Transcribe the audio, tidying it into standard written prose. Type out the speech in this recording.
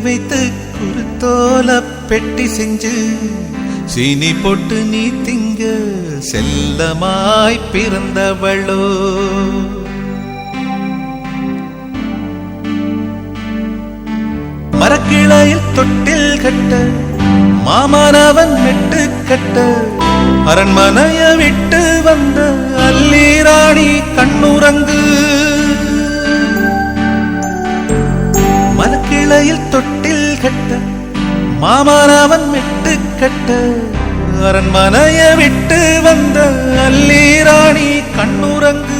வைத்து குருத்தோல பெட்டி செஞ்சு சீனி போட்டு நீ திங்க செல்லமாய் பிறந்தவளோ. மரக்கிளையில் தொட்டில் கட்ட மாமனவன் மெட்டு கட்ட அரண்மனைய விட்டு வந்த அல்லீராணி கண்ணுறங்கு. மரக்கிளையில் தொட்டில் கட்ட மாமனவன் மெட்டு கட்ட அரண்மனைய விட்டு வந்த அல்லீராணி கண்ணுறங்கு.